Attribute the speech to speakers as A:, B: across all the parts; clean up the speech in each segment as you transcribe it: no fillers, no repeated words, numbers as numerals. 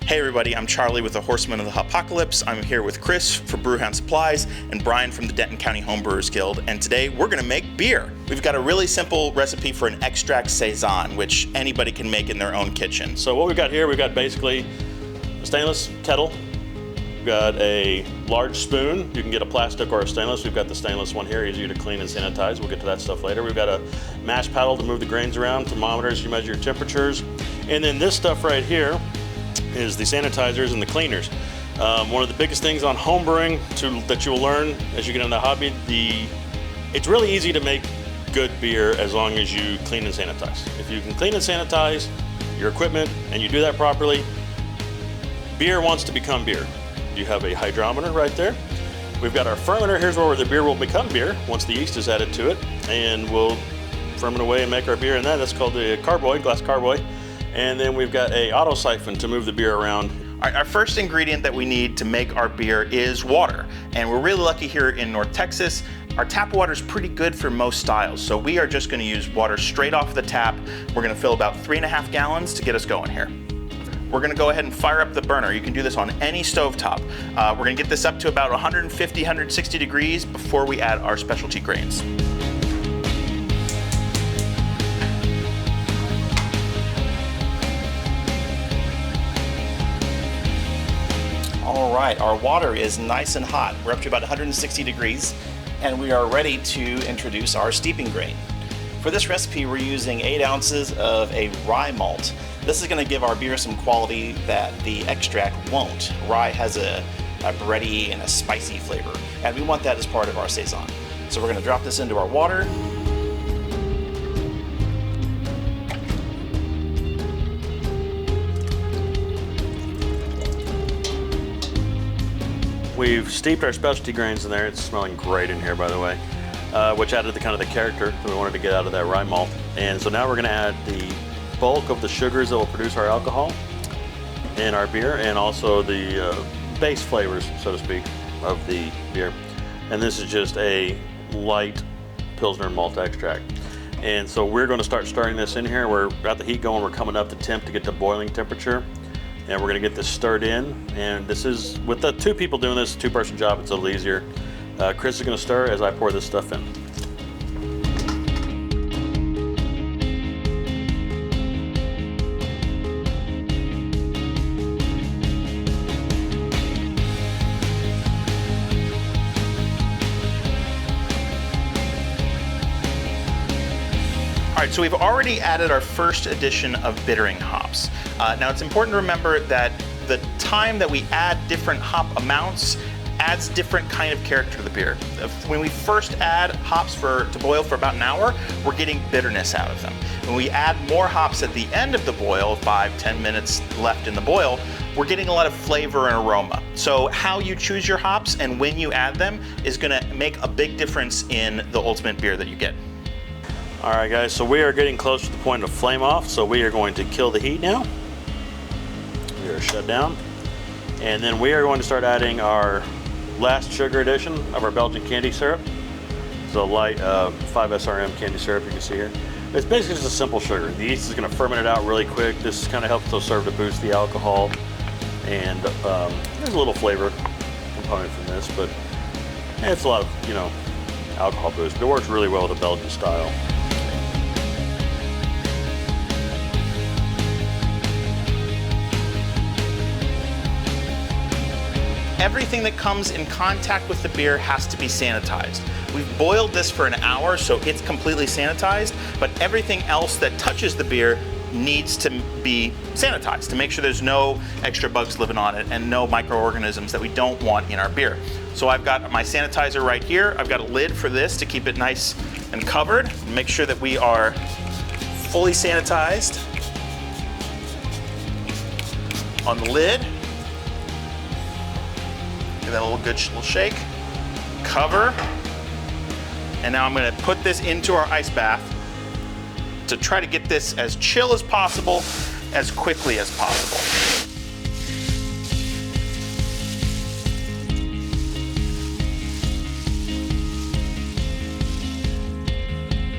A: Hey everybody, I'm Charlie with the Horsemen of the Apocalypse. I'm here with Chris for BrewHound Supplies and Brian from the Denton County Homebrewers Guild, and today we're going to make beer. We've got a really simple recipe for an extract saison, which anybody can make in their own kitchen.
B: So what we've got here, we've got basically a stainless kettle. We've got a large spoon. You can get a plastic or a stainless. We've got the stainless one here, easier to clean and sanitize. We'll get to that stuff later. We've got a mash paddle to move the grains around, thermometers, you measure your temperatures. And then this stuff right here is the sanitizers and the cleaners. One of the biggest things on homebrewing that you will learn as you get into the hobby, it's really easy to make good beer as long as you clean and sanitize. If you can clean and sanitize your equipment and you do that properly, beer wants to become beer. You have a hydrometer right there. We've got our fermenter. Here's where the beer will become beer once the yeast is added to it, and we'll ferment away and make our beer in that. That's called the carboy, glass carboy. And then we've got a auto siphon to move the beer around.
A: Our first ingredient that we need to make our beer is water. And we're really lucky here in North Texas. Our tap water is pretty good for most styles. So we are just going to use water straight off the tap. We're going to fill about 3.5 gallons to get us going here. We're going to go ahead and fire up the burner. You can do this on any stovetop. We're going to get this up to about 150, 160 degrees before we add our specialty grains. All right, our water is nice and hot. We're up to about 160 degrees, and we are ready to introduce our steeping grain. For this recipe, we're using 8 ounces of a rye malt. This is going to give our beer some quality that the extract won't. Rye has a bready and a spicy flavor, and we want that as part of our saison. So we're going to drop this into our water.
B: We've steeped our specialty grains in there. It's smelling great in here, by the way, which added the kind of the character that we wanted to get out of that rye malt. And so now we're going to add the bulk of the sugars that will produce our alcohol in our beer, and also the base flavors, so to speak, of the beer. And this is just a light Pilsner malt extract. And so we're going to start stirring this in here. We're got the heat going. We're coming up to temp to get to boiling temperature. And we're going to get this stirred in, and this is, with the 2 people doing this, 2-person job, it's a little easier. Chris is going to stir as I pour this stuff in.
A: All right, so we've already added our first edition of bittering hops. Now it's important to remember that the time that we add different hop amounts adds different kind of character to the beer. When we first add hops to boil for about an hour, we're getting bitterness out of them. When we add more hops at the end of the boil, 5-10 minutes left in the boil, we're getting a lot of flavor and aroma. So how you choose your hops and when you add them is gonna make a big difference in the ultimate beer that you get.
B: All right, guys, so we are getting close to the point of flame off, so we are going to kill the heat now. We are shut down. And then we are going to start adding our last sugar addition of our Belgian candy syrup. It's a light 5 SRM candy syrup you can see here. It's basically just a simple sugar. The yeast is going to ferment it out really quick. This kind of helps to serve to boost the alcohol. And there's a little flavor component from this, but it's a lot of, alcohol boost. But it works really well with the Belgian style.
A: Everything that comes in contact with the beer has to be sanitized. We've boiled this for an hour, so it's completely sanitized, but everything else that touches the beer needs to be sanitized to make sure there's no extra bugs living on it and no microorganisms that we don't want in our beer. So I've got my sanitizer right here. I've got a lid for this to keep it nice and covered. Make sure that we are fully sanitized on the lid. Give that a little good little shake. Cover. And now I'm going to put this into our ice bath to try to get this as chill as possible, as quickly as possible.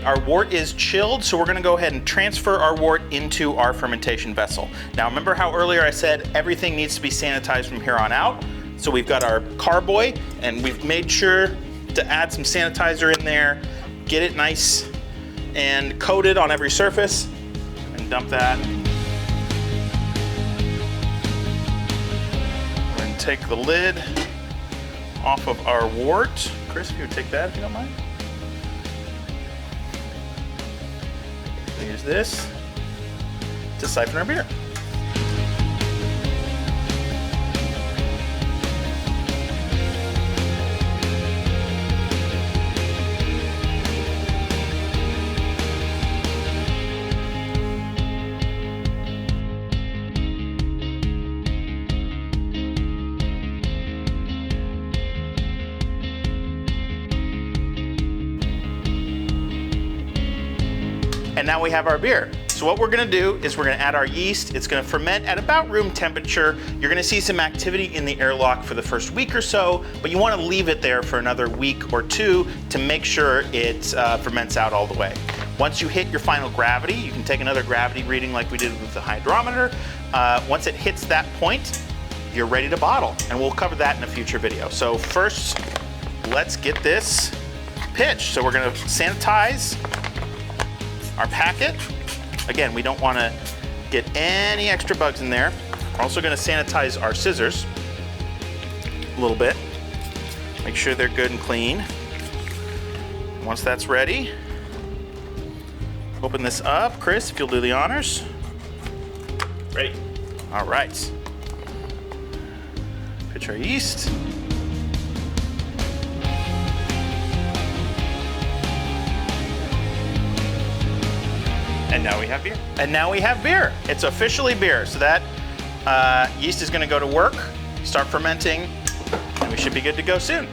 A: our wort is chilled, so we're gonna go ahead and transfer our wort into our fermentation vessel. Now remember how earlier I said everything needs to be sanitized from here on out? So we've got our carboy, and we've made sure to add some sanitizer in there, get it nice and coated on every surface, and dump that. We're gonna take the lid off of our wort. Chris, if you would take that if you don't mind. Use this to siphon our beer. And now we have our beer. So what we're gonna do is we're gonna add our yeast. It's gonna ferment at about room temperature. You're gonna see some activity in the airlock for the first week or so, but you wanna leave it there for another week or two to make sure it ferments out all the way. Once you hit your final gravity, you can take another gravity reading like we did with the hydrometer. Once it hits that point, you're ready to bottle, and we'll cover that in a future video. So first, let's get this pitched. So we're gonna sanitize our packet. Again, we don't want to get any extra bugs in there. We're also going to sanitize our scissors a little bit. Make sure they're good and clean. Once that's ready, open this up. Chris, if you'll do the honors. Ready. All right. Pitch our yeast. And now we have beer. And now we have beer. It's officially beer. So that yeast is gonna go to work, start fermenting, and we should be good to go soon.